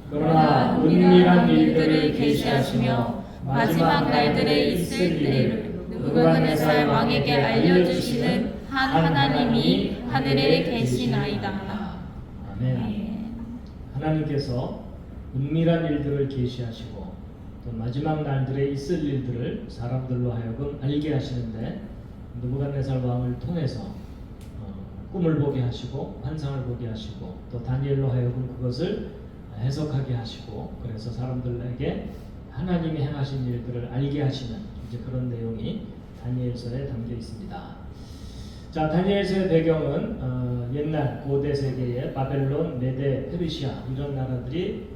그러나 은밀한 일들을 계시하시며 마지막 날들에 있을 일을 느부갓네살 왕에게 알려주시는 한 하나님이 하늘에 계시나이다. 아멘. 하나님께서 은밀한 일들을 계시하시고 또 마지막 날들에 있을 일들을 사람들로 하여금 알게 하시는데 느부갓네살 왕을 통해서 꿈을 보게 하시고 환상을 보게 하시고 또 다니엘로 하여금 그것을 해석하게 하시고 그래서 사람들에게 하나님이 행하신 일들을 알게 하시는 이제 그런 내용이 다니엘서에 담겨 있습니다. 자, 다니엘서의 배경은 옛날 고대 세계의 바벨론, 메데, 페르시아 이런 나라들이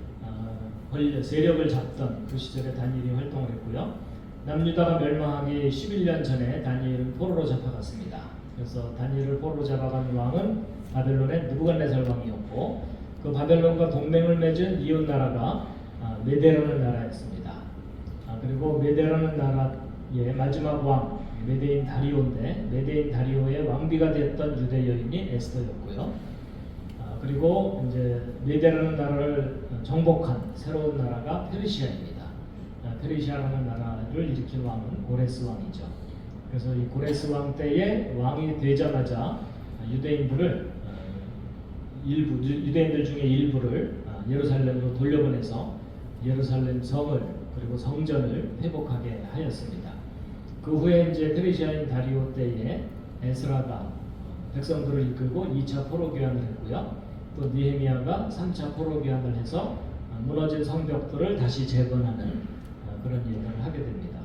세력을 잡던 그 시절에 다니엘이 활동을 했고요. 남유다가 멸망하기 11년 전에 다니엘은 포로로 잡혀갔습니다. 그래서 다니엘을 포로로 잡아간 왕은 바벨론의 느부갓네살 왕이었고 그 바벨론과 동맹을 맺은 이웃 나라가 메데라는 나라였습니다. 그리고 메데라는 나라의 마지막 왕 메데인 다리오인데 메데인 다리오의 왕비가 됐던 유대 여인이 에스더였고요. 그리고 이제 메데라는 나라를 정복한 새로운 나라가 페르시아입니다. 페르시아라는 나라를 일으킨 왕은 고레스 왕이죠. 그래서 이 고레스 왕 때에 왕이 되자마자 유대인들 중에 일부를 예루살렘으로 돌려보내서 예루살렘 성을 그리고 성전을 회복하게 하였습니다. 그 후에 이제 페르시아인 다리오 때에 에스라가 백성들을 이끌고 2차 포로 귀환을 했고요. 또 느헤미야가 3차 포로 귀환을 해서 무너진 성벽들을 다시 재건하는 그런 일을 하게 됩니다.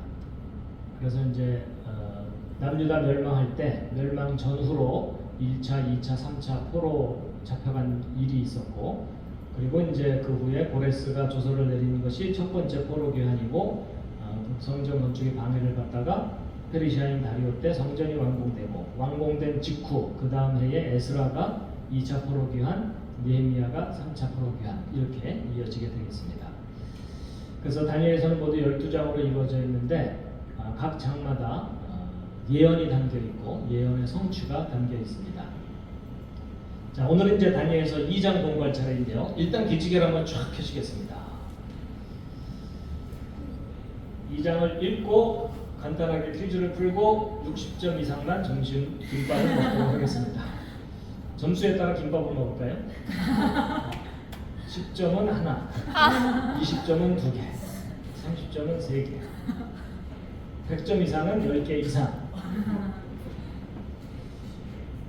그래서 이제 남유다 멸망할 때 멸망 전후로 1차, 2차, 3차 포로 잡혀간 일이 있었고 그리고 이제 그 후에 고레스가 조서를 내리는 것이 첫 번째 포로 귀환이고 성전 건축에 방해를 받다가 페르시아인 다리오 때 성전이 완공되고 완공된 직후 그 다음 해에 에스라가 2차 포로 귀환, 느헤미야가 3차 포로 귀환 이렇게 이어지게 되겠습니다. 그래서 다니엘서는 모두 12장으로 이루어져 있는데 각 장마다 예언이 담겨 있고 예언의 성취가 담겨 있습니다. 자, 오늘은 이제 다니엘서 2장 공부할 차례인데요. 일단 기지개를 한번 쫙 펴시겠습니다. 2장을 읽고 간단하게 퀴즈를 풀고 60점 이상만 점심 김밥을 먹도록 하겠습니다. 점수에 따라 김밥을 먹을까요? 10점은 하나, 20점은 2개, 30점은 3개, 100점 이상은 10개 이상.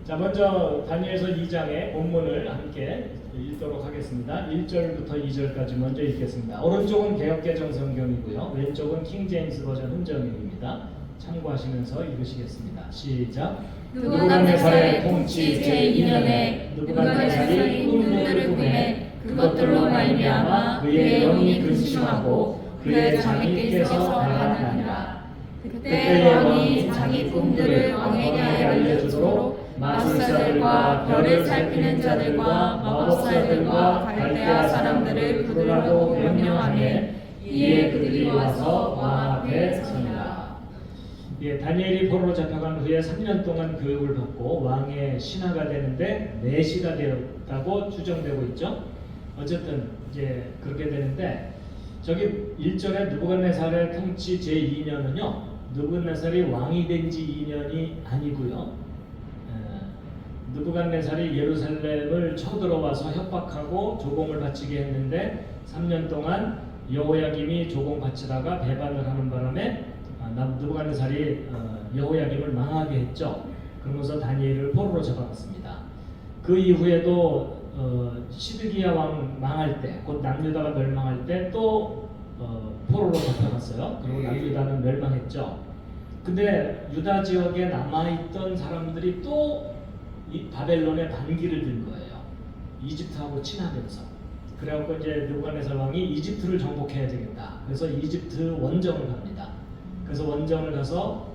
자, 먼저 다니엘서 2장의 본문을 함께 읽도록 하겠습니다. 1절부터 2절까지 먼저 읽겠습니다. 오른쪽은 개역개정 성경이고요. 왼쪽은 킹제임스 버전 훈정입니다. 참고하시면서 읽으시겠습니다. 시작. 느부갓네살의 통치 제2년에 느부갓네살이 꿈들을 꾸매 그것들로 말미암아 그의 영이 근심하고 그의 잠이 깨서 달아나니라. 그때 왕이 자기 꿈들을 왕에게 알려주도록 마술사들과 별을 살피는 자들과 마법사들과 갈대아 사람들을 부르라고 명령하매 이에 그들이 와서 왕 앞에 서니라. 예, 다니엘이 포로로 잡혀간 후에 3년 동안 교육을 받고 왕의 신하가 되는데 내시가 되었다고 추정되고 있죠. 어쨌든 이제 그렇게 되는데 저기 1절에 느부갓네살의 통치 제2년은요. 느부갓네살이 왕이 된 지 2년이 아니고요. 느부갓네살이 예루살렘을 쳐들어와서 협박하고 조공을 바치게 했는데 3년 동안 여호야김이 조공 바치다가 배반을 하는 바람에 느부갓네살이 여호야김을 망하게 했죠. 그러면서 다니엘을 포로로 잡아갔습니다. 그 이후에도 시드기야 왕 망할 때, 곧 남유다가 멸망할 때 또 포로로 잡혀갔어요. 그리고 남유다는 멸망했죠. 근데 유다 지역에 남아있던 사람들이 또 이 바벨론의 반기를 든 거예요. 이집트하고 친하면서. 그래갖고 이제 느부갓네살 왕이 이집트를 정복해야 되겠다. 그래서 이집트 원정을 갑니다. 그래서 원정을 가서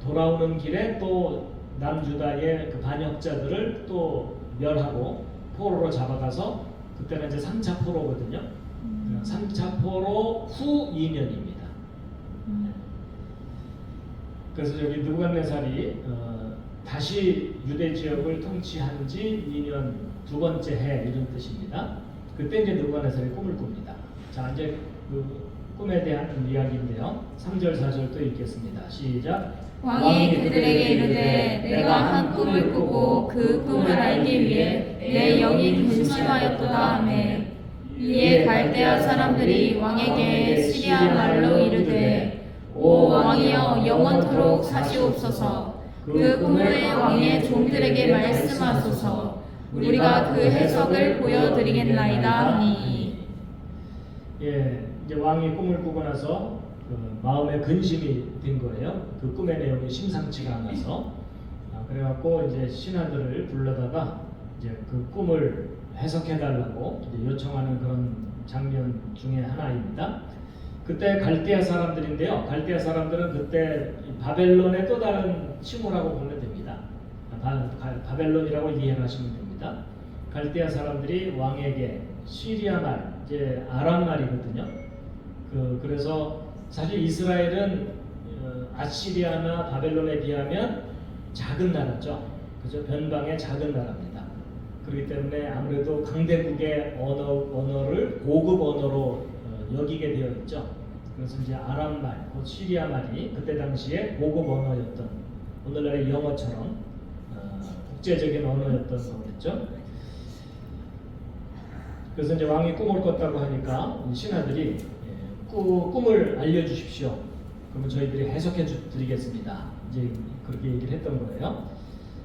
돌아오는 길에 또 남유다의 그 반역자들을 또 멸하고 포로로 잡아가서 그때는 이제 3차 포로거든요. 3차 포로 후 2년입니다. 그래서 여기 느부갓네살이 다시 유대 지역을 통치한 지 2년 두 번째 해 이런 뜻입니다. 그때 이제 느부갓네살이 꿈을 꿉니다. 자, 이제 그 꿈에 대한 이야기인데요. 3절 4절 또 읽겠습니다. 시작. 왕이 그들에게 이르되 내가 한 꿈을 꾸고 그 꿈을 알기 위해 내 영이 근심하였도다 하매 이에 갈대아 사람들이 왕에게 시리아 말로 이르되 오 왕이여 영원토록 사시옵소서 그 꿈을 왕의 종들에게 말씀하소서 우리가 그 해석을 보여드리겠나이다 하니. 예, 이제 왕이 꿈을 꾸고 나서 그 마음에 근심이 된 거예요. 그 꿈의 내용이 심상치가 않아서. 그래갖고 이제 신하들을 불러다가 이제 그 꿈을 해석해달라고 이제 요청하는 그런 장면 중에 하나입니다. 그때 갈대아 사람들인데요. 갈대아 사람들은 그때 바벨론의 또 다른 칭호라고 보면 됩니다. 바벨론이라고 이해하시면 됩니다. 갈대아 사람들이 왕에게 시리아 말, 이제 아람 말이거든요. 그래서 사실 이스라엘은 아시리아나 바벨론에 비하면 작은 나라죠. 그죠? 변방의 작은 나라입니다. 그렇기 때문에 아무래도 강대국의 언어를 고급 언어로 여기게 되어 있죠. 그래서 이제 아람 말, 곧 시리아 말이 그때 당시에 고급 언어였던, 오늘날의 영어처럼 국제적인 언어였던 거겠죠. 그래서 이제 왕이 꿈을 꿨다고 하니까 신하들이 꿈을 알려주십시오. 그러면 저희들이 해석해 드리겠습니다. 이제 그렇게 얘기를 했던 거예요.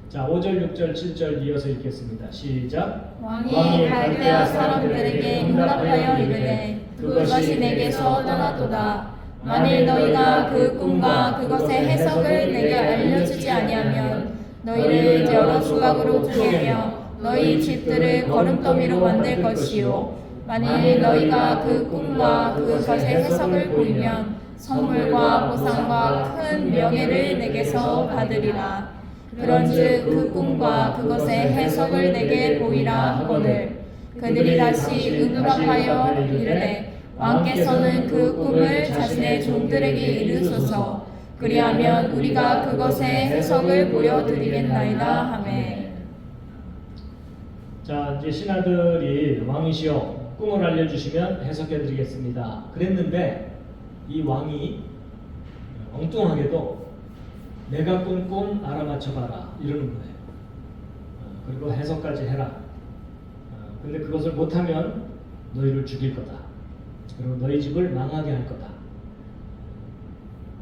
자, 5절, 6절, 7절 이어서 읽겠습니다. 시작. 왕이 갈대아 사람들에게 응답하여 이르되 그것이 내게서 떠났도다. 만일 너희가 그 꿈과 그것의 해석을 내게 알려주지 아니하면 너희를 여러 조각으로 쪼개며 너희 집들을 거름더미로 만들 것이요 만일 너희가 그 꿈과 그것의 해석을 보이면 선물과 보상과 큰 명예를 내게서 받으리라. 그런즉 그 꿈과 그것의 해석을 내게 보이라 하거늘 그들이 다시 응답하여 이르되 왕께서는 그 꿈을 자신의 종들에게 이르소서 그리하면 우리가 그것의 해석을 보여드리겠나이다 하매. 자, 이제 신하들이 왕이시여 꿈을 알려주시면 해석해드리겠습니다. 그랬는데 이 왕이 엉뚱하게도 내가 꾼 꿈 알아맞혀봐라 이러는 거예요. 그리고 해석까지 해라. 근데 그것을 못하면 너희를 죽일 거다. 그리고 너희 집을 망하게 할 거다.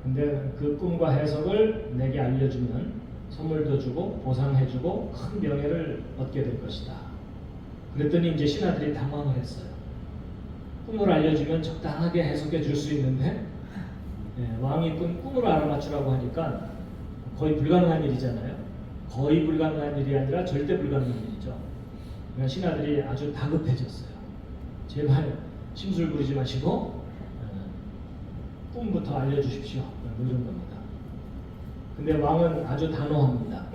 근데 그 꿈과 해석을 내게 알려주면 선물도 주고 보상해주고 큰 명예를 얻게 될 것이다. 그랬더니 이제 신하들이 당황을 했어요. 꿈을 알려주면 적당하게 해석해 줄 수 있는데 왕이 꾼 꿈을 알아맞추라고 하니까 거의 불가능한 일이잖아요. 거의 불가능한 일이 아니라 절대 불가능한 일이죠. 그러니까 신하들이 아주 다급해졌어요. 제발 심술 부리지 마시고 꿈부터 알려주십시오. 이런 겁니다. 근데 왕은 아주 단호합니다.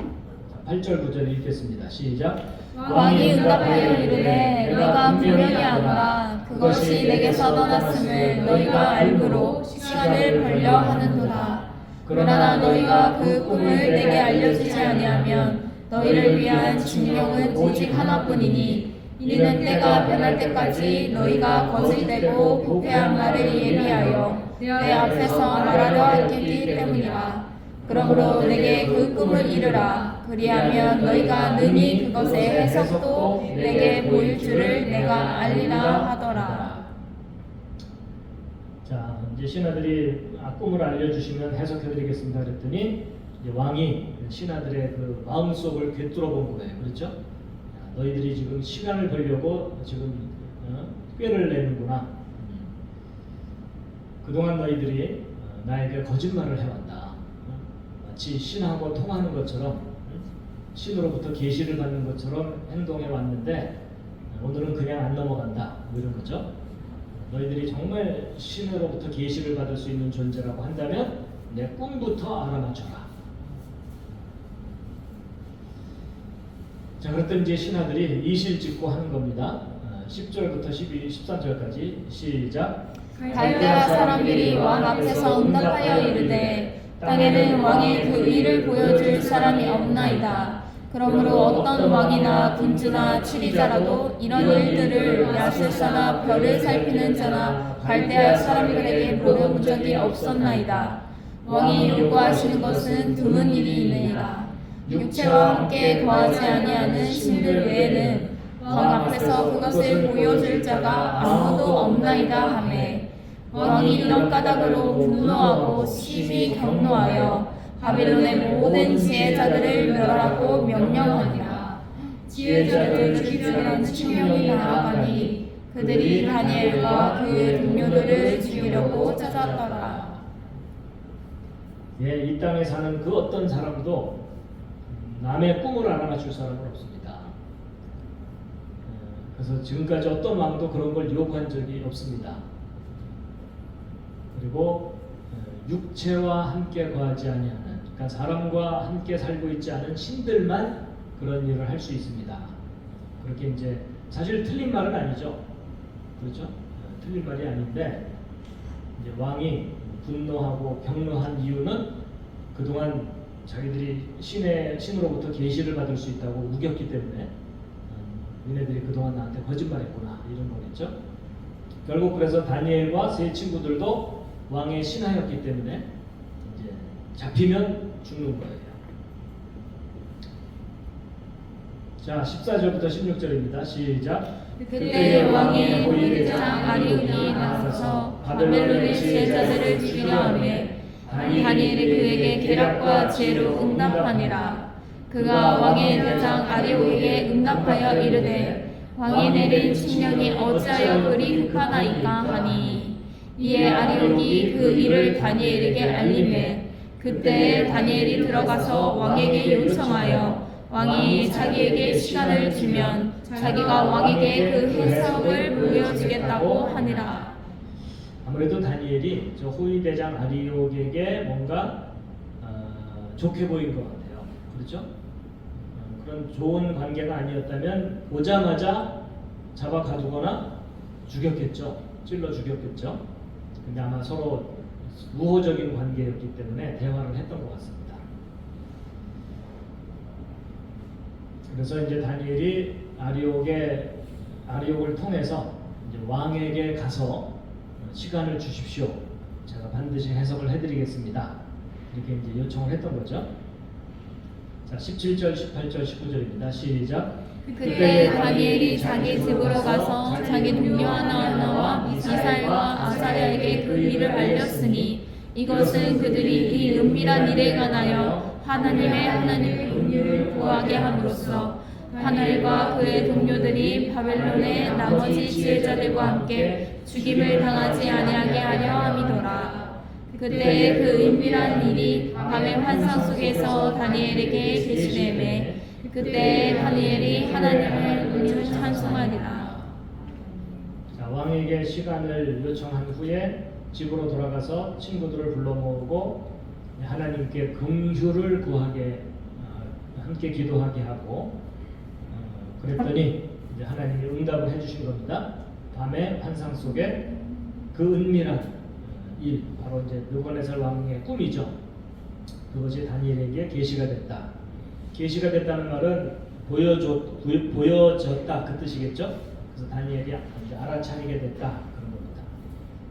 8절 9절 읽겠습니다. 시작. 왕이 응답하여 이르되 너희가 분명히 아노라 그것이 내게서 떠났음을 너희가 알고로 시간을 벌려 하는도다. 그러나 너희가 그 꿈을 내게 알려주지 아니하면 너희를 위한 징령은 오직 하나뿐이니 이는 때가 변할 때까지 너희가 거짓되고 부패한 말을 예비하여 내 앞에서 말하려 했기 때문이라. 그러므로 내게 그 꿈을 이르라. 그리하면 너희가 능히 그것의 해석도 내게 보일 줄을 내가 알리라 하더라. 자, 이제 신하들이 꿈을 알려주시면 해석해드리겠습니다. 그랬더니 이제 왕이 신하들의 그 마음속을 꿰뚫어 본 거예요. 그렇죠? 너희들이 지금 시간을 벌려고 지금 꾀를 내는구나. 그동안 너희들이 나에게 거짓말을 해왔다. 마치 신하고 통하는 것처럼 신으로부터 계시를 받는 것처럼 행동해 왔는데 오늘은 그냥 안 넘어간다. 뭐 이런 거죠. 너희들이 정말 신으로부터 계시를 받을 수 있는 존재라고 한다면 내 꿈부터 알아맞혀라. 자, 그랬더니 이제 신하들이 이실직고 하는 겁니다. 10절부터 13절까지 시작. 갈대아 사람들이 왕 앞에서 응답하여 이르되 땅에는 왕의 그 일을 보여줄 사람이 없나이다. 그러므로 어떤 왕이나 군주나 치리자라도 이런 일들을 야술사나 별을 살피는 자나 갈대아 사람들에게 물어본 적이 없었나이다. 왕이 요구하시는 것은 드문 일이 있느니라. 육체와 함께 거하지 아니하는 신들 외에는 왕 앞에서 그것을 보여줄 자가 아무도 없나이다 하매 왕이 이런 까닭으로 분노하고 심히 경노하여 바벨론의 모든 지혜자들을 멸하고 명령하니라. 지혜자들을 죽이려는 층명이 나아가니 그들이 다니엘과 그의 동료들을 죽이려고 찾았더라. 예, 이 땅에 사는 그 어떤 사람도 남의 꿈을 알아맞힐 사람은 없습니다. 그래서 지금까지 어떤 왕도 그런 걸 요구한 적이 없습니다. 그리고 육체와 함께 거하지 아니하는, 그러니까 사람과 함께 살고 있지 않은 신들만 그런 일을 할 수 있습니다. 그렇게 이제 사실 틀린 말은 아니죠. 그렇죠? 틀린 말이 아닌데 이제 왕이 분노하고 경노한 이유는 그동안 자기들이 신으로부터 계시를 받을 수 있다고 우겼기 때문에 니네들이 그동안 나한테 거짓말했구나 이런 거겠죠. 결국 그래서 다니엘과 세 친구들도 왕의 신하였기 때문에 이제 잡히면 죽는 거예요. 자, 14절부터 16절입니다. 시작. 그때 왕의 호위대장 아리옥이 나서서 바벨론의 지혜자들을 죽이려 하매 다니엘이 그에게 계략과 지혜로 응답하니라. 그가 왕의 대장 아리옥에게 응답하여 이르되 왕이 내린 칙령이 어찌하여 그리 급하나이까 하니 이에 아리옥이 그 일을 다니엘에게 알림해 그때 다니엘이 들어가서 왕에게 요청하여 왕이 자기에게 시간을 주면 자기가 왕에게 그 해석을 보여주겠다고 하니라. 아무래도 다니엘이 저 호위대장 아리옥에게 뭔가 좋게 보인 것 같아요. 그렇죠? 그런 좋은 관계가 아니었다면 오자마자 잡아 가두거나 죽였겠죠. 찔러 죽였겠죠. 근데 아마 서로 우호적인 관계였기 때문에 대화를 했던 것 같습니다. 그래서 이제 다니엘이 아리옥을 통해서 이제 왕에게 가서 시간을 주십시오. 제가 반드시 해석을 해드리겠습니다. 이렇게 이제 요청을 했던 거죠. 자, 17절, 18절, 19절입니다. 시작. 그때 다니엘이 자기 집으로 가서 자기 동료 하나하나와 미사엘과 아사랴에게 그 일을 알렸으니 이것은 그들이 이 은밀한 일에 관하여 하나님의 긍휼을 구하게 함으로써 다니엘과 그의 동료들이 바벨론의 나머지 지혜자들과 함께 죽임을 당하지 아니하게 하려 함이더라. 그때 그 은밀한 일이 밤의 환상 속에서 다니엘에게 계시되매 그때 다니엘이 하나님을 은혜로 찬송하리라. 자, 왕에게 시간을 요청한 후에 집으로 돌아가서 친구들을 불러 모으고 하나님께 긍휼을 구하게 함께 기도하게 하고 그랬더니 이제 하나님이 응답을 해주신 겁니다. 밤의 환상 속에 그 은밀한 일, 바로 이제 느부갓네살 왕의 꿈이죠. 그것이 다니엘에게 계시가 됐다. 계시가 됐다는 말은 보여졌다 그 뜻이겠죠. 그래서 다니엘이 이제 알아차리게 됐다 그런 겁니다.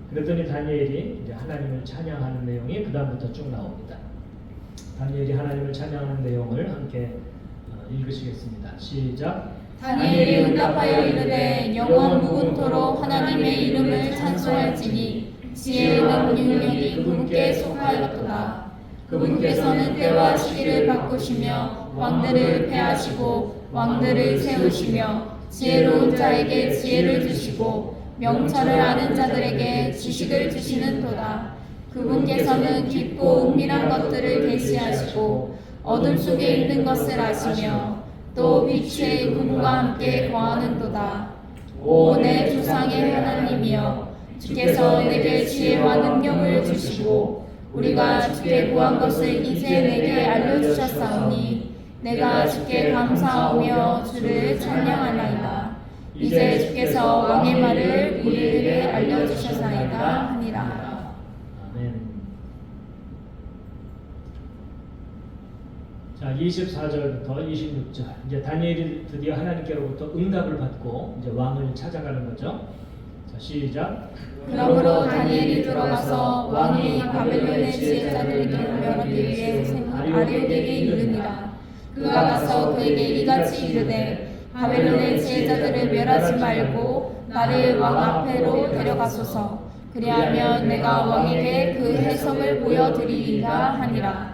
그랬더니 다니엘이 이제 하나님을 찬양하는 내용이 그 다음부터 쭉 나옵니다. 다니엘이 하나님을 찬양하는 내용을 함께 읽으시겠습니다. 시작. 다니엘이 응답하여 이르되 영원 무궁토록 하나님의 이름을 찬송할지니 지혜는 능력이 그분께 속하였도다. 그분께서는 때와 시기를 바꾸시며 왕들을 패하시고 왕들을 세우시며 지혜로운 자에게 지혜를 주시고 명철을 아는 자들에게 지식을 주시는도다. 그분께서는 깊고 은밀한 것들을 계시하시고 어둠 속에 있는 것을 아시며 또 빛의 그분과 함께 거하는도다. 오 내 조상의 하나님이여 주께서 내게 지혜와 능력을 주시고 우리가 주께 구한 것을 이제 내게 알려주셨사오니 내가 주께 감사하며 주를 찬양하나이다. 이제 주께서 왕의 말을 우리에게 알려주셨나이다 하니라. 아멘. 자, 자, 24절부터 26절. 이제 다니엘이 드디어 하나님께로부터 응답을 받고 이제 왕을 찾아가는 거죠. 자, 시작. 그러므로 다니엘이 들어가서 왕이 바벨론의 지혜자들에게 명하기 위해 아리옥에게 이르니라. 그가 가서 그에게 이같이 이르되 바벨론의 지혜자들을 멸하지 말고 나를 왕 앞에로 데려가소서. 그리하면 내가 왕에게 그 해석을 보여드리리라 하니라.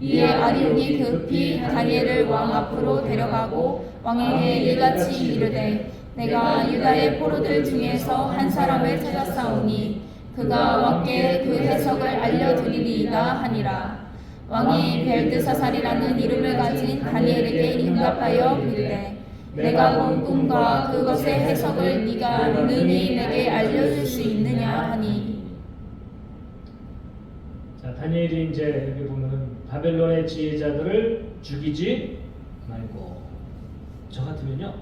이에 아리옥이 급히 다니엘을 왕 앞으로 데려가고 왕에게 이같이 이르되 내가 유다의 포로들 중에서 한 사람을 찾았사오니 그가 왕께 그 해석을 알려드리리이다 하니라. 왕이 벨드사살이라는 이름을 가진 다니엘에게 응답하여 이르되 내가 본 꿈과 그것의 해석을 네가 능히 내게 알려줄 수 있느냐 하니. 자, 다니엘이 이제 여기 보면은 바벨론의 지혜자들을 죽이지 말고 저 같으면요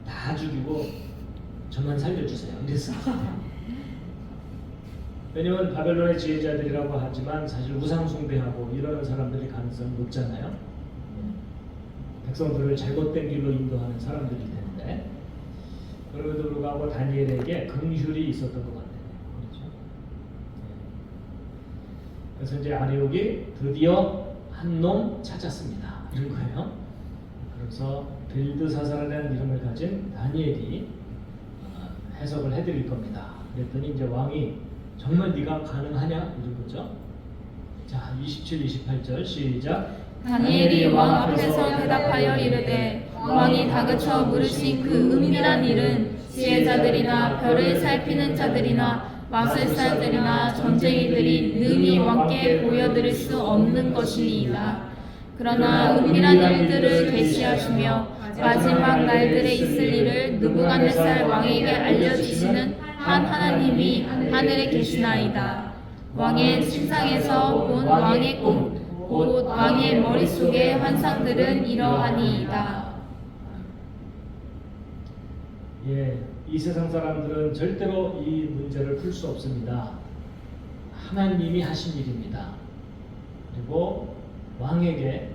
다 죽이고 저만 살려주세요 이랬어요. 왜냐면 바벨론의 지혜자들이라고 하지만 사실 우상 숭배하고 이러는 사람들이 가능성이 높잖아요. 백성들을 잘못된 길로 인도하는 사람들일 텐데 그럼에도 불구하고 다니엘에게 긍휼이 있었던 것 같아요. 그렇죠? 그래서 이제 아리옥이 드디어 한 놈 찾았습니다. 이런 거예요. 그래서 벨드사살이라는 이름을 가진 다니엘이 해석을 해드릴 겁니다. 그랬더니 이제 왕이 정말 네가 가능하냐 이런 거죠. 자, 27, 28절 시작. 다니엘이 왕 앞에서 대답하여 이르되 왕이 다그쳐 물으신 그 은밀한 일은 지혜자들이나 별을 살피는 자들이나 마술사들이나 전쟁이들이 능히 왕께 보여드릴 수 없는 것이니이다. 그러나 은밀한 일들을 계시하시며 마지막 날들에 있을 일을 느부갓네살 왕에게 알려주시는 한 하나님이 하늘에 계시나이다. 왕의 신상에서 본 왕의 꿈 곧 왕의 머릿속의 환상들은 이러하니이다. 예, 이 세상 사람들은 절대로 이 문제를 풀 수 없습니다. 하나님이 하신 일입니다. 그리고 왕에게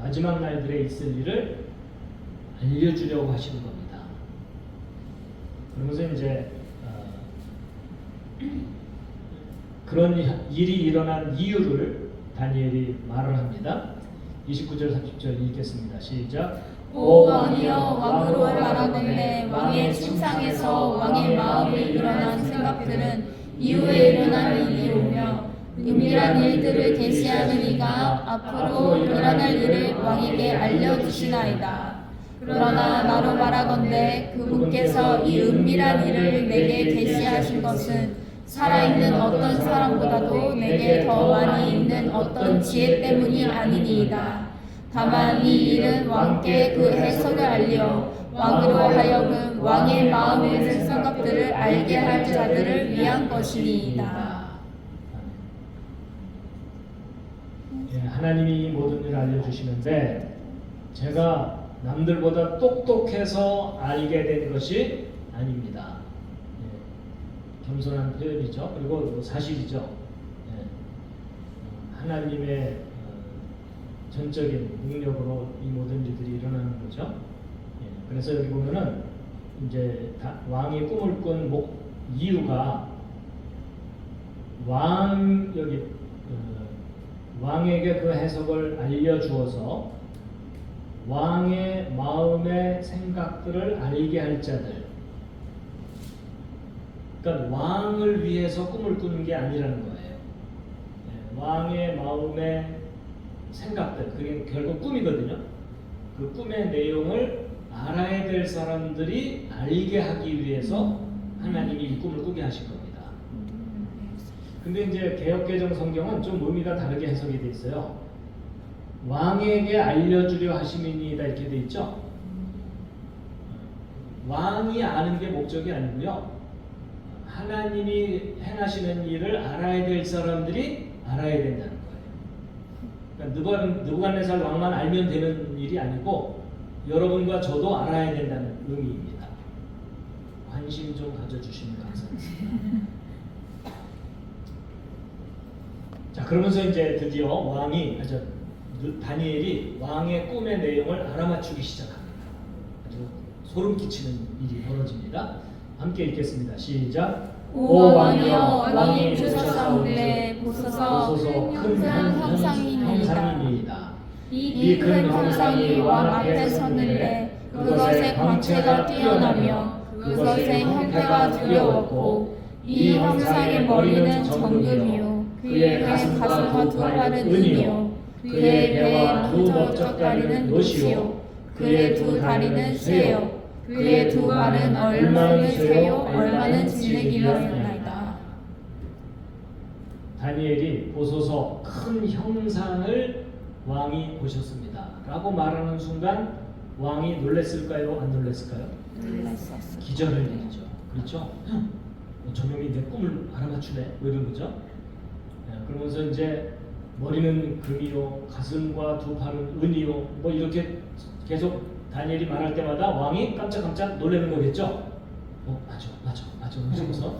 마지막 날들에 있을 일을 알려주려고 하시는 겁니다. 그러면서 이제 그런 일이 일어난 이유를 다니엘이 말을 합니다. 29절 30절 읽겠습니다. 시작. 오 왕이여 왕으로 말하건대 왕의 침상에서 왕의 마음에 일어난 생각들은 이후에 일어날 일이오며 은밀한 일들을 계시하는 이가 앞으로 일어날 일을 왕에게 알려주시나이다. 그러나 나로 말하건대 그분께서 이 은밀한 일을 내게 계시하신 것은 살아있는 어떤 사람보다도 내게 더 많이 있는 어떤 지혜 때문이 아니니이다. 다만 이 일은 왕께 그 해석을 알려 왕으로 하여금 왕의 마음에 있는 생각들을 알게 할 자들을 위한 것이니이다. 예, 하나님이 이 모든 일을 알려주시는데 제가 남들보다 똑똑해서 알게 된 것이 아닙니다. 겸손한 표현이죠. 그리고 사실이죠. 예. 하나님의 전적인 능력으로 이 모든 일들이 일어나는 거죠. 예. 그래서 여기 보면은 이제 왕이 꿈을 꾼 이유가 왕에게 그 해석을 알려주어서 왕의 마음의 생각들을 알게 할 자들. 그러니까 왕을 위해서 꿈을 꾸는 게 아니라는 거예요. 왕의 마음의 생각들, 그게 결국 꿈이거든요. 그 꿈의 내용을 알아야 될 사람들이 알게 하기 위해서 하나님이 이 꿈을 꾸게 하신 겁니다. 근데 이제 개역개정 성경은 좀 의미가 다르게 해석이 돼 있어요. 왕에게 알려주려 하심이니이다 이렇게 돼 있죠. 왕이 아는 게 목적이 아니고요. 하나님이 행하시는 일을 알아야 될 사람들이 알아야 된다는 거예요. 그러니까 느부갓네살 왕만 알면 되는 일이 아니고 여러분과 저도 알아야 된다는 의미입니다. 관심 좀 가져주시면 감사하겠습니다. 자, 그러면서 이제 드디어 왕이 다니엘이 왕의 꿈의 내용을 알아맞추기 시작합니다. 아주 소름 끼치는 일이 벌어집니다. 함께 읽겠습니다. 시작. 오 왕이여 왕이 주셨사온데 보소서 큰 형상이니이다. 이 큰 형상이 왕 앞에 섰는데 그것의 광채가 뛰어나며 그것의 형태가 두려웠고 이 형상의 머리는 정금이요 그의 가슴과 두 발은 은이요 그의 배와 두 넓적다리는 노시요 그의 두 다리는 쇠요 그의 두 발은 얼마는 쇠요 얼마는 진흙이었나이다. 다니엘이 보소서 큰 형상을 왕이 보셨습니다 라고 말하는 순간 왕이 놀랬을까요? 안 놀랬을까요? 놀랐었어. 기절을 했죠. 그렇죠? 저놈이 내 꿈을 알아맞추네 뭐 이런 거죠. 그러면서 이제 머리는 금이요 가슴과 두 팔은 은이요 뭐 이렇게 계속 다니엘이 말할 때마다 왕이 깜짝깜짝 놀라는 거겠죠. 맞아 그러면서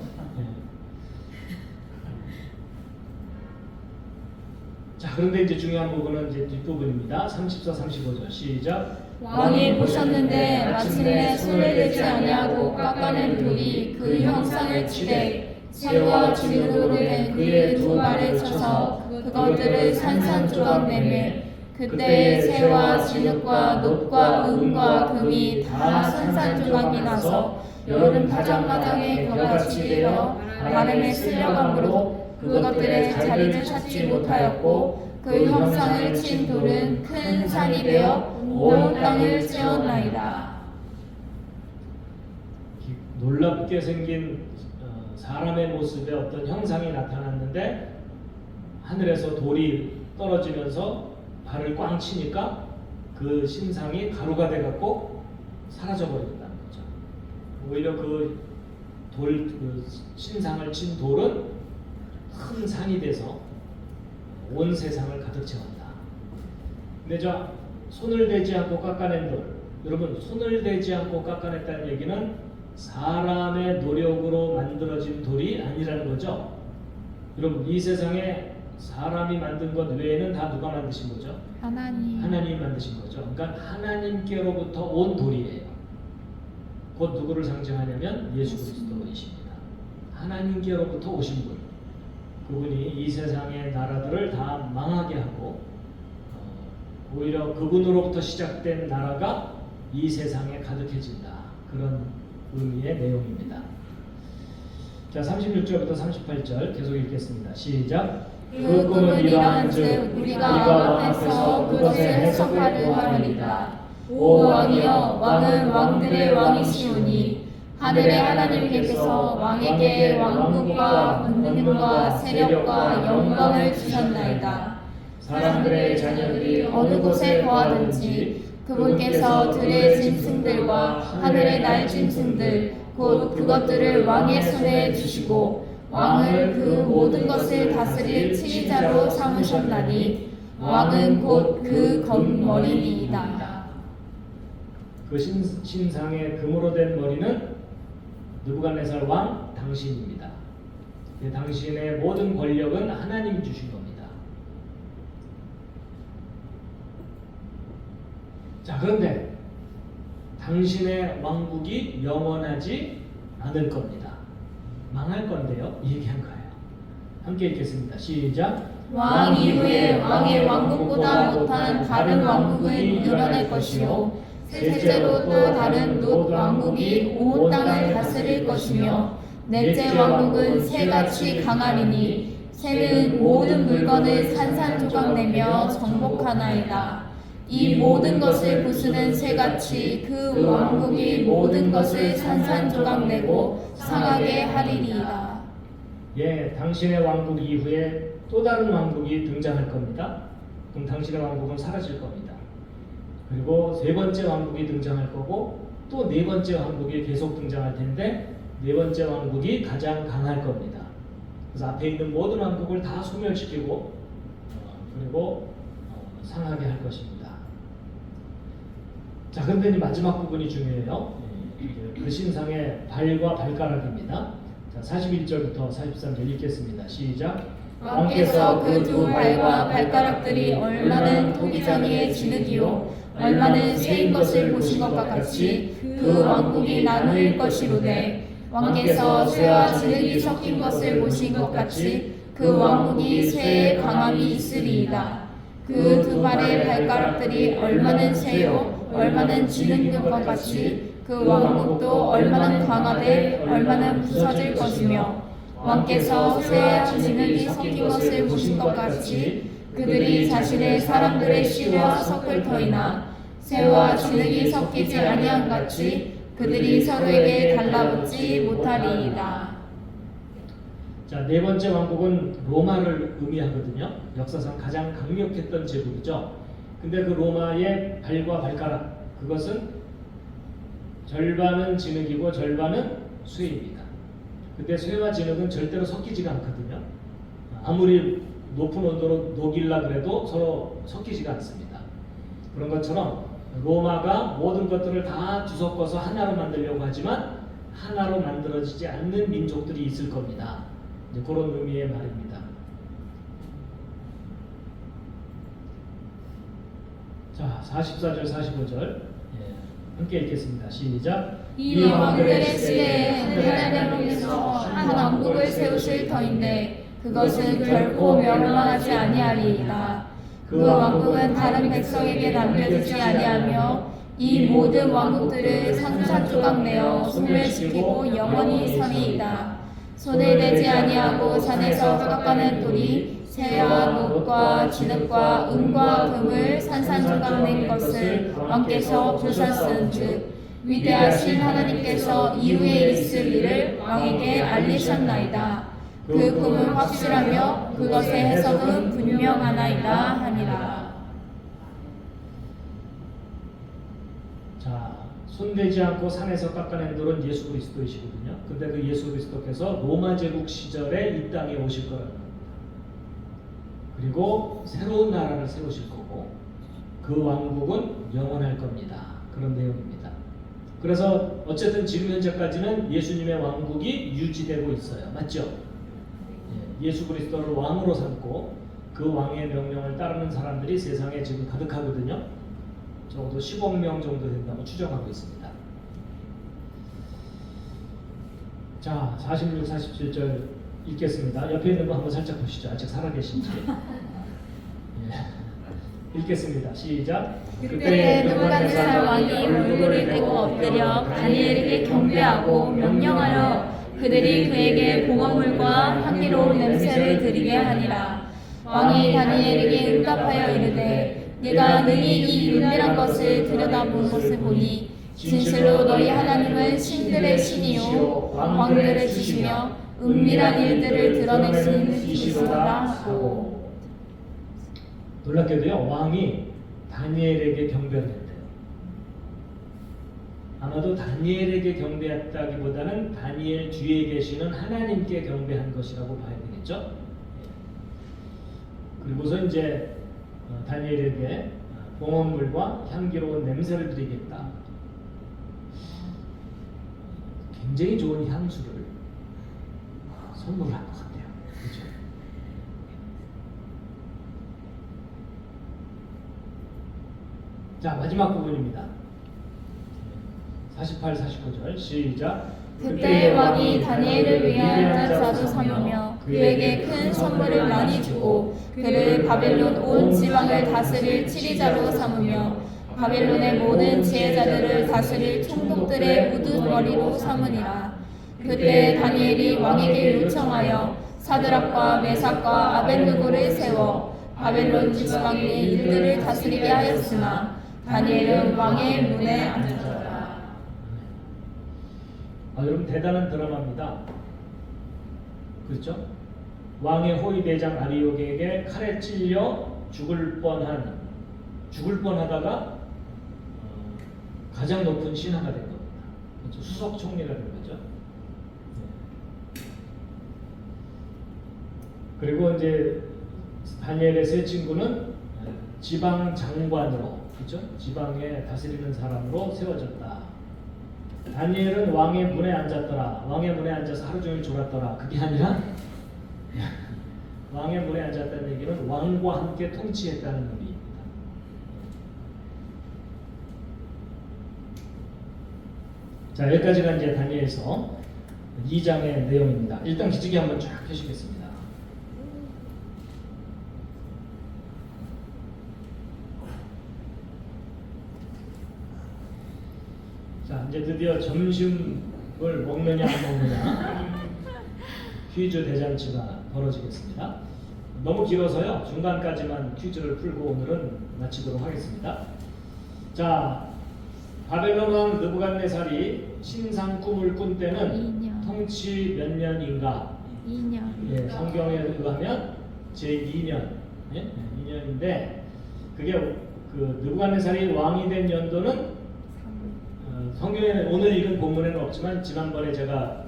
자, 그런데 이제 중요한 부분은 이제 뒷부분입니다. 34, 35절 시작. 왕이 보셨는데 마침내 손을 대지 아니하고 깎아낸 돌이 그 형상을 치되 쇠와 진흙으로 된 그의 두 발에 쳐서 그것들을 산산조각 내매 그때의 쇠와 진흙과 놋과 은과 금이 다 산산조각이 나서 여름 가장마당에 겨같이 되어 바람에 쓸려감으로 그것들의 자리를 찾지 못하였고 그 형상을 친 돌은 큰 산이 되어 온 땅을 채웠나이다. 놀랍게 생긴 사람의 모습의 어떤 형상이 나타났는데 하늘에서 돌이 떨어지면서 발을 꽝 치니까 그 신상이 가루가 돼갖고 사라져버린다는 거죠. 오히려 그 신상을 친 돌은 큰 산이 돼서 온 세상을 가득 채웠다. 근데 저 손을 대지 않고 깎아낸 돌, 여러분 손을 대지 않고 깎아냈다는 얘기는 사람의 노력으로 만들어진 돌이 아니라는 거죠. 여러분 이 세상에 사람이 만든 것 외에는 다 누가 만드신 거죠? 하나님이 만드신 거죠. 그러니까 하나님께로부터 온 돌이에요. 곧 누구를 상징하냐면 예수 그리스도이십니다. 하나님께로부터 오신 분. 그분이 이 세상의 나라들을 다 망하게 하고 오히려 그분으로부터 시작된 나라가 이 세상에 가득해진다. 그런 의미의 내용입니다. 자, 36절부터 38절 계속 읽겠습니다. 시작. 그 꿈은 이러한즉 우리가 왕 앞에서 그것을 해석하려 하리이다. 오 왕이여 왕은 왕들의 왕이시오니 하늘의 하나님께서 왕에게 왕국과 권능과 세력과 영광을 주셨나이다. 사람들의 자녀들이 어느 곳에 거하든지 그분께서 들의 짐승들과 하늘의 날 짐승들 곧 그것들을 왕의 손에 주시고 왕을 그 모든 것을 다스릴 치리자로 삼으셨나니 왕은 곧 그 머리니이다. 그 신상의 금으로 된 머리는 느부갓네살 왕 당신입니다. 당신의 모든 권력은 하나님이 주신 겁니다. 자, 그런데 당신의 왕국이 영원하지 않을 겁니다. 망할 건데요. 얘기한 거예요. 함께 읽겠습니다. 시작. 왕 이후에 왕의 왕국보다 못한 다른 왕국은 일어날 것이요 셋째로 또 다른 놋 왕국이 온 땅을 다스릴 것이며 넷째 왕국은 새같이 강하리니 새는 모든 물건을 산산조각내며 정복하나이다. 이 모든 것을 부수는 새같이 그 왕국이 모든 것을 산산조각내고 상하게 하리이다. 예, 당신의 왕국 이후에 또 다른 왕국이 등장할 겁니다. 그럼 당신의 왕국은 사라질 겁니다. 그리고 세 번째 왕국이 등장할 거고 또 네 번째 왕국이 계속 등장할 텐데 네 번째 왕국이 가장 강할 겁니다. 그래서 앞에 있는 모든 왕국을 다 소멸시키고 그리고 상하게 할 것입니다. 자, 그런데 마지막 부분이 중요해요. 그 신상의 발과 발가락입니다. 자, 41절부터 43절 읽겠습니다. 시작. 왕께서 그 두 발과 발가락들이 얼마는 토기장이의 진흙이요 얼마는 새인 것을 보신 것과 같이 그 왕국이 나누일 것이로되 왕께서 쇠와 진흙이 섞인 것을 보신 것 같이 그 왕국이 쇠의 강함이 있으리이다. 그 두 발의 발가락들이 얼마는 쇠요 얼마는 진흙과 같이 그 왕국도 얼마는 강하되 얼마는 부서질 것이며 왕께서 쇠와 진흙이 섞인 것을 보신 것 같이 그들이 자신의 사람들의 씨와 섞을 터이나 쇠와 진흙이 섞이지 아니한 같이 그들이 서로에게 달라붙지 못하리이다. 자, 네 번째 왕국은 로마를 의미하거든요. 역사상 가장 강력했던 제국이죠. 근데 그 로마의 발과 발가락, 그것은 절반은 진흙이고 절반은 쇠입니다. 근데 쇠와 진흙은 절대로 섞이지가 않거든요. 아무리 높은 온도로 녹일라 그래도 서로 섞이지가 않습니다. 그런 것처럼 로마가 모든 것들을 다 뒤섞어서 하나로 만들려고 하지만 하나로 만들어지지 않는 민족들이 있을 겁니다. 이제 그런 의미의 말입니다. 자, 44절, 45절 함께 읽겠습니다. 시작. 이 왕들의 시대에 하나님께서 한 왕국을 세우실 터인데 그것은 결코 멸망하지 아니하리이다. 그 왕국은 다른 백성에게 남겨지지 아니하며 이 모든 왕국들을 산산조각 내어 소멸시키고 영원히 서리이다. 손에 대지 아니하고 산에서 깎아낸 돌이 새와 녹과 진흙과 은과 금을 산산조각 낸 것을 왕께서 보셨은즉 위대하신 하나님께서 이후에 있을 일을 왕에게 알리셨나이다. 그 꿈은 확실하며 그것의 해석은 분명하나이다 하니라. 자, 손대지 않고 산에서 깎아낸 돌은 예수 그리스도이시거든요. 근데 그 예수 그리스도께서 로마 제국 시절에 이 땅에 오실 거라는 겁니다. 그리고 새로운 나라를 세우실 거고 그 왕국은 영원할 겁니다. 그런 내용입니다. 그래서 어쨌든 지금 현재까지는 예수님의 왕국이 유지되고 있어요. 맞죠? 예수 그리스도를 왕으로 삼고 그 왕의 명령을 따르는 사람들이 세상에 지금 가득하거든요. 적어도 10억 명 정도 된다고 추정하고 있습니다. 자, 46, 47절 읽겠습니다. 옆에 있는 거 한번 살짝 보시죠. 아직 살아계신지. 읽겠습니다. 시작. 그때 느부갓네살 왕이 얼굴을 대고 엎드려 다니엘에게 경배하고 명령하여 그들이 그에게 봉헌물과 향기로운 냄새를 드리게 하니라. 왕이 다니엘에게 응답하여 이르되 네가 능히 이 은밀한 것을 들여다본 것을 보니 진실로 너희 하나님은 신들의 신이요 왕들의 주시며 은밀한 일들을 드러내시는 이시로다 하고. 놀랍게도요, 왕이 다니엘에게 경배를 했대요. 아마도 다니엘에게 경배했다기보다는 다니엘 뒤에 계시는 하나님께 경배한 것이라고 봐야 되겠죠. 그리고서 이제 다니엘에게 봉헌물과 향기로운 냄새를 드리겠다. 굉장히 좋은 향수를 선물한 것 같아요. 그렇죠? 자, 마지막 부분입니다. 48, 49절 시작. 그때 왕이 다니엘을 위하여 자주 삼으며 그에게 큰 선물을 많이 주고 그를 바벨론 온 지방을 다스릴 치리자로 삼으며 바벨론의 모든 지혜자들을 다스릴 총독들의 우두머리로 삼으니라. 그때 다니엘이 왕에게 요청하여 사드락과 메삭과 아벳느고를 세워 바벨론 지방의 일들을 다스리게 하였으나 다니엘은 왕의 문에 앉았더라. 여러분, 대단한 드라마입니다. 그렇죠? 왕의 호위 대장 아리옥에게 칼에 찔려 죽을 뻔하다가 가장 높은 신하가 된 겁니다. 그렇죠? 수석 총리가 된 거죠. 그리고 이제 다니엘의 세 친구는 지방 장관으로, 그렇죠? 지방에 다스리는 사람으로 세워졌다. 다니엘은 왕의 문에 앉았더라. 왕의 문에 앉아서 하루 종일 졸았더라. 그게 아니라 왕의 문에 앉았다는 얘기는 왕과 함께 통치했다는 의미입니다. 자, 여기까지가 이제 다니엘서 2장의 내용입니다. 일단 기지개 한번 쫙 펴시겠습니다. 자, 이제 드디어 점심을 먹느냐 안 먹느냐 퀴즈 대잔치가 벌어지겠습니다. 너무 길어서요, 중간까지만 퀴즈를 풀고 오늘은 마치도록 하겠습니다. 자, 바벨론 왕 느부갓네살이 신상 꿈을 꾼 때는 2년. 통치 몇 년인가? 2년. 예, 성경에 의하면 제2년, 예? 2년인데 그게 그 느부갓네살이 왕이 된 연도는 성경에는 오늘 읽은 본문에는 없지만 지난번에 제가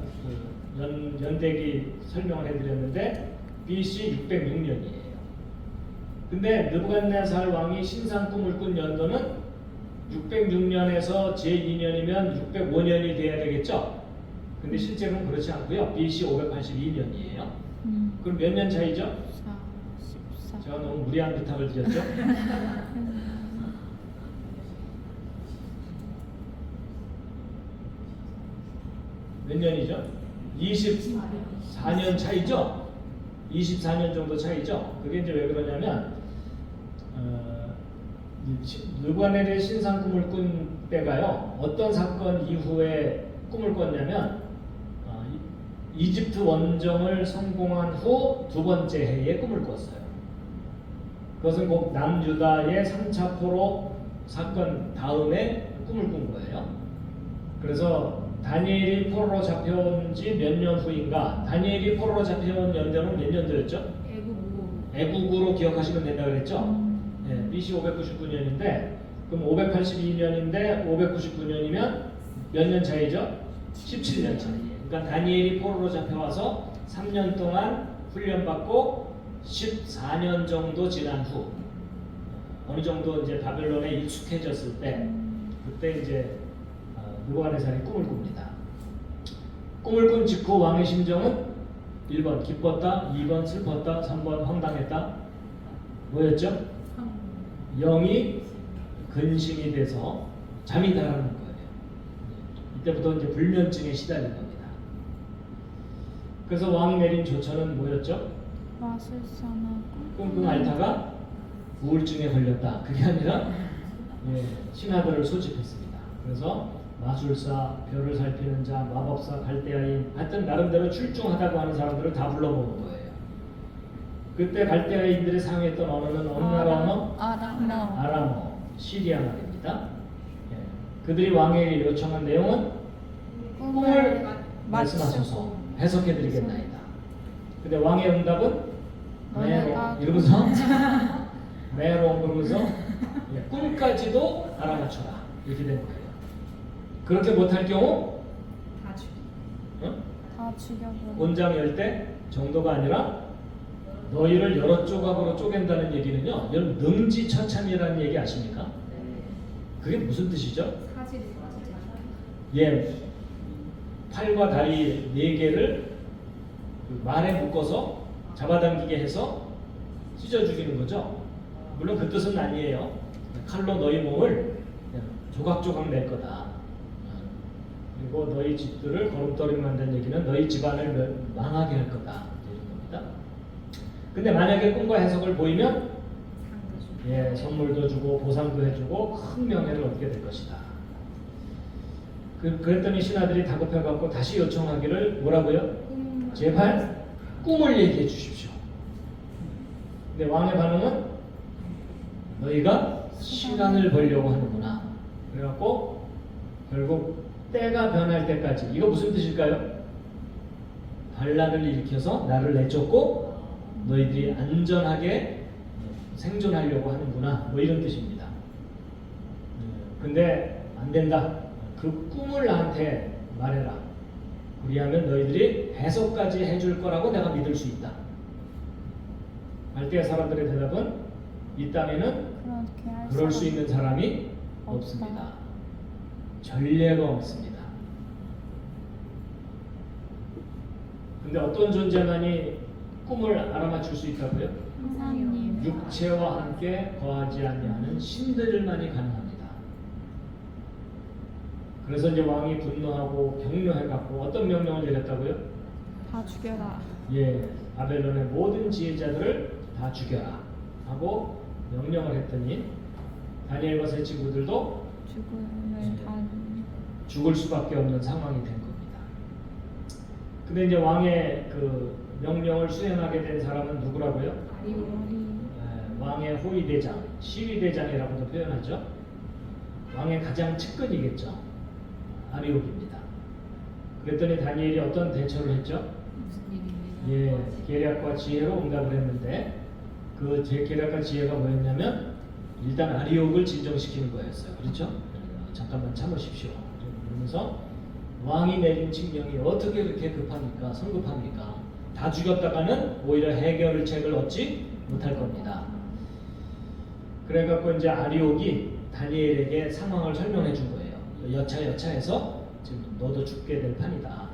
그 연대기 설명을 해드렸는데 BC 606년이에요. 근데 느부갓네살 왕이 신상 꿈을 꾼 연도는 606년에서 제2년이면 605년이 돼야 되겠죠? 근데 실제로는 그렇지 않고요. BC 582년이에요. 그럼 몇 년 차이죠? 14. 제가 너무 무리한 부탁을 드렸죠? 몇 년이죠? 24년 차이죠? 24년 정도 차이죠? 그게 이제 왜 그러냐면 느부갓네살이 신상 꿈을 꾼 때가요, 어떤 사건 이후에 꿈을 꿨냐면 이집트 원정을 성공한 후 두 번째 해에 꿈을 꿨어요. 그것은 꼭 남유다의 3차 포로 사건 다음에 꿈을 꾼 거예요. 그래서 다니엘이 포로로 잡혀온 지 몇 년 후인가? 다니엘이 포로로 잡혀온 연도는 몇 년도였죠? 애국으로 기억하시면 된다고 그랬죠? 네, BC 599년인데 그럼 582년인데 599년이면 몇 년 차이죠? 17년 차이에요. 그러니까 다니엘이 포로로 잡혀와서 3년 동안 훈련받고 14년 정도 지난 후 어느 정도 이제 바벨론에 익숙해졌을 때 그때 이제 느부갓네살이 꿈을 꿉니다. 꿈을 꾼 직후 왕의 심정은 1번 기뻤다, 2번 슬펐다, 3번 황당했다. 뭐였죠? 영이 근심이 돼서 잠이 달아나는 거예요. 이때부터 이제 불면증에 시달린 겁니다. 그래서 왕이 내린 조처는 뭐였죠? 마술사나 끙끙 앓다가 우울증에 걸렸다. 그게 아니라 신하들을 소집했습니다. 그래서 마술사, 별을 살피는 자, 마법사, 갈대아인, 하여튼 나름대로 출중하다고 하는 사람들을 다 불러모은 거예요. 그때 갈대아인들이 사용했던 언어는 어느 나라 언어? 아람어, 시리아 말입니다. 그들이 왕에게 요청한 내용은 꿈을 말씀하소서 해석해드리겠나이다. 근데 왕의 응답은 메롱 이러면서 메롱 그러면서 꿈까지도 알아맞혀라 이렇게 된 거예요. 그렇게 못할 경우 다 죽여버려. 곤장 10대 정도가 아니라 너희를 여러 조각으로 쪼갠다는 얘기는요, 여러분 능지처참이라는 얘기 아십니까? 그게 무슨 뜻이죠? 예, 팔과 다리 4개를 말에 묶어서 잡아당기게 해서 찢어 죽이는 거죠. 물론 그 뜻은 아니에요. 칼로 너희 몸을 조각조각 낼 거다. 그리고 너희 집들을 거름더리로 만든 얘기는 너희 집안을 망하게 할 거다. 이런 겁니다. 근데 만약에 꿈과 해석을 보이면 선물도 주고 보상도 해주고 큰 명예를 얻게 될 것이다. 그랬더니 신하들이 다급해갖고 다시 요청하기를 뭐라고요? 제발 꿈을 얘기해 주십시오. 근데 왕의 반응은 너희가 시간을 벌려고 하는구나. 그래갖고 결국 때가 변할 때까지, 이거 무슨 뜻일까요? 반란을 일으켜서 나를 내쫓고 너희들이 안전하게 생존하려고 하는구나, 뭐 이런 뜻입니다. 근데 안 된다. 그 꿈을 나한테 말해라. 그리하면 너희들이 해석까지 해줄 거라고 내가 믿을 수 있다. 갈대아 사람들의 대답은 이 땅에는 그럴 수 있는 사람이 없습니다. 전례가 없습니다. 근데 어떤 존재만이 꿈을 알아맞힐 수 있다고요? 하나님. 육체와 함께 거하지 아니하는 신들만이 가능합니다. 그래서 이제 왕이 분노하고 격려해갖고 어떤 명령을 내렸다고요? 다 죽여라. 예, 바벨론의 모든 지혜자들을 다 죽여라 하고 명령을 했더니 다니엘과 세 친구들도 죽음을 다. 죽을 수밖에 없는 상황이 된 겁니다. 근데 이제 왕의 그 명령을 수행하게 된 사람은 누구라고요? 왕의 호위대장, 시위대장이라고도 표현하죠. 왕의 가장 측근이겠죠. 아리옥입니다. 그랬더니 다니엘이 어떤 대처를 했죠? 예, 계략과 지혜로 응답을 했는데 그 계략과 지혜가 뭐였냐면 일단 아리옥을 진정시키는 거였어요. 그렇죠? 잠깐만 참으십시오. 그러면서 왕이 내린 칙령이 어떻게 그렇게 급합니까? 성급합니까? 다 죽였다가는 오히려 해결책을 얻지 못할 겁니다. 그래갖고 이제 아리옥이 다니엘에게 상황을 설명해 준 거예요. 여차여차해서 지금 너도 죽게 될 판이다.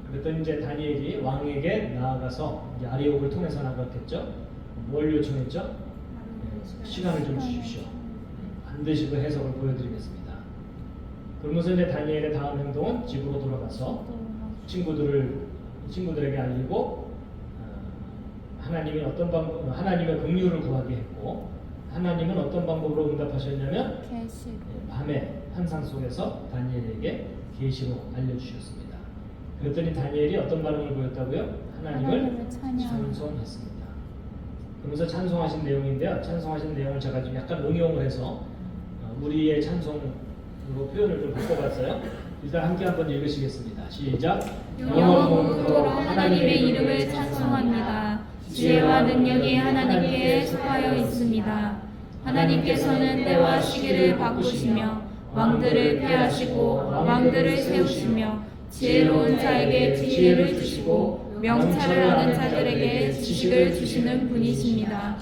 그랬더니 이제 다니엘이 왕에게 나아가서 이제 아리옥을 통해서 나갔겠죠. 뭘 요청했죠? 시간을 좀 주십시오. 반드시 그 해석을 보여드리겠습니다. 그러면서 이제 다니엘의 다음 행동은 집으로 돌아가서 친구들에게 알리고 하나님이 어떤 하나님의 긍휼을 구하게 했고 하나님은 어떤 방법으로 응답하셨냐면 계시. 밤에 환상 속에서 다니엘에게 계시로 알려주셨습니다. 그랬더니 다니엘이 어떤 반응을 보였다고요? 하나님을 찬송했습니다. 그러면서 찬송하신 내용인데요. 찬송하신 내용을 제가 좀 약간 응용을 해서 우리의 찬송으로 표현을 좀 바꿔봤어요. 일단 함께 한번 읽으시겠습니다. 시작. 영원토록 하나님의 이름을 찬송합니다. 지혜와 능력이 하나님께 속하여 있습니다. 하나님께서는 때와 시기를 바꾸시며 왕들을 피하시고 왕들을 세우시며 지혜로운 자에게 지혜를 주시고 명찰을 아는 자들에게 지식을 주시는 분이십니다.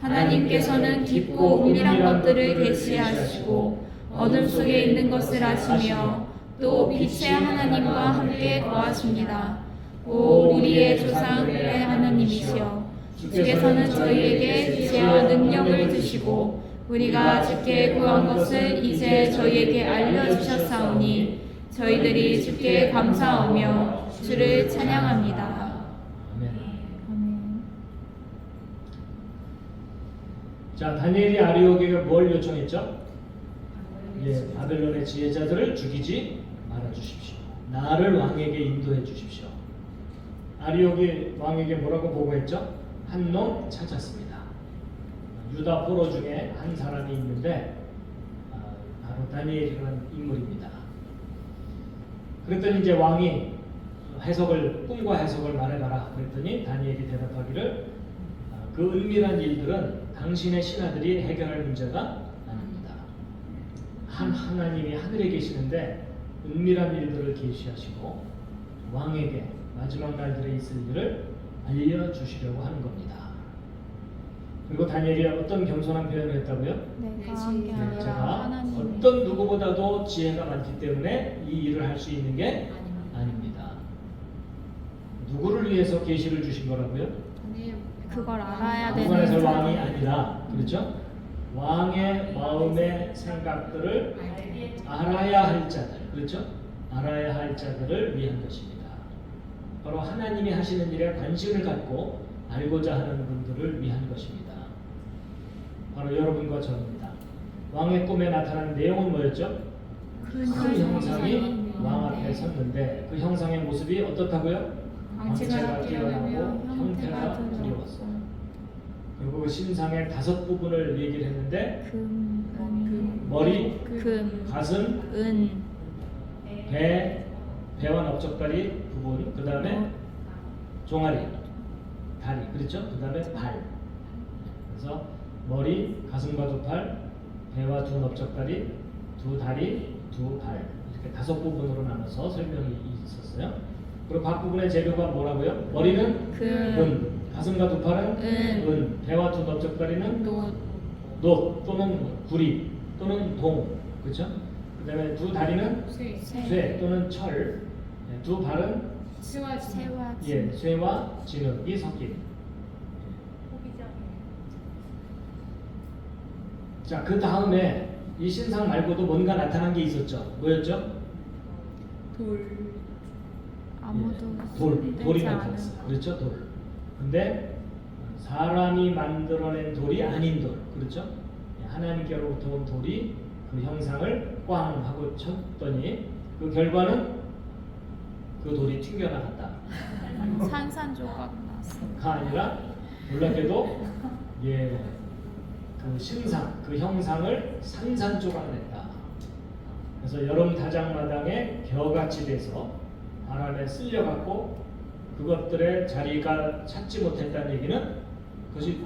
하나님께서는 깊고 은밀한 것들을 계시하시고 어둠 속에 있는 것을 아시며 또 빛의 하나님과 함께 거하십니다. 오 우리의 조상의 하나님이시여 주께서는 저희에게 지혜와 능력을 주시고 우리가 주께 구한 것을 이제 저희에게 알려주셨사오니 저희들이 주께 감사하며 주를 찬양합니다. 아멘. 자, 다니엘이 아리옥에게 뭘 요청했죠? 예, 바벨론의 지혜자들을 죽이지 말아 주십시오. 나를 왕에게 인도해 주십시오. 아리옥이 왕에게 뭐라고 보고했죠? 한 놈 찾았습니다. 유다 포로 중에 한 사람이 있는데 바로 다니엘이라는 인물입니다. 그랬더니 이제 왕이 꿈과 해석을 말해봐라. 그랬더니 다니엘이 대답하기를 그 은밀한 일들은 당신의 신하들이 해결할 문제가 아닙니다. 하나님이 하늘에 계시는데 은밀한 일들을 계시하시고 왕에게 마지막 날들에 있을 일을 알려주시려고 하는 겁니다. 그리고 다니엘이 어떤 겸손한 표현을 했다고요? 내가 한 게 아니라 제가 하나님이 어떤 누구보다도 지혜가 많기 때문에 이 일을 할 수 있는 게 아닙니다. 누구를 위해서 계시를 주신 거라고요? 그걸 알아야 누구나 되는 왕이 아니라 그렇죠? 왕의 마음의 생각들을 알아야 할 자들, 그렇죠? 알아야 할 자들을 위한 것입니다. 바로 하나님이 하시는 일에 관심을 갖고 알고자 하는 분들을 위한 것입니다. 바로 여러분과 저입니다. 왕의 꿈에 나타난 내용은 뭐였죠? 큰 형상이 왕 앞에 섰는데 그 형상의 모습이 어떻다고요? 광채가 뛰어나고 형태가 두려웠어. 그리고 그 신상의 5부분을 얘기를 했는데 머리, 가슴, 배와 넓적다리 부분, 그 다음에 종아리, 다리, 그렇죠? 그 다음에 발. 그래서 머리, 가슴과 2팔, 배와 2 넓적다리, 2 다리, 2 발, 이렇게 5부분으로 나눠서 설명이 있었어요. 그리고 각 부분의 재료가 뭐라고요? 머리는 은, 가슴과 2팔은 은, 배와 2 넓적다리는 놋 또는 구리 또는 동, 그렇죠? 그 다음에 2 다리는 쇠 또는 철, 2 발은 새와 예, 쇠와 진흙이 섞인. 자, 그 다음에 이 신상 말고도 뭔가 나타난 게 있었죠. 뭐였죠? 돌. 아무도 돌이 되지 않은 나타났어요. 그렇죠, 돌. 근데 사람이 만들어낸 돌이 아닌 돌, 그렇죠? 하나님께로부터 온 돌이 그 형상을 꽝 하고 쳤더니 그 결과는 그 돌이 튕겨나갔다. 산산조각 났어. 가 아니라 놀랍게도 예, 그 신상, 그 형상을 산산조각 냈다. 그래서 여름 다장마당에 겨같이 돼서 바람에 쓸려갖고 그것들의 자리가 찾지 못했다는 얘기는 그것이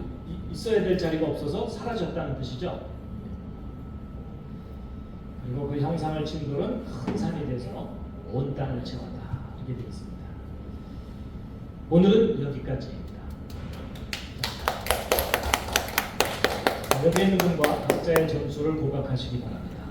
있어야 될 자리가 없어서 사라졌다는 뜻이죠. 그리고 그 형상을 친 돌은 큰 산이 돼서 온 땅을 채웠다. 이렇게 되어 있습니다. 오늘은 여기까지입니다. 옆에 있는 분과 각자의 점수를 고각하시기 바랍니다.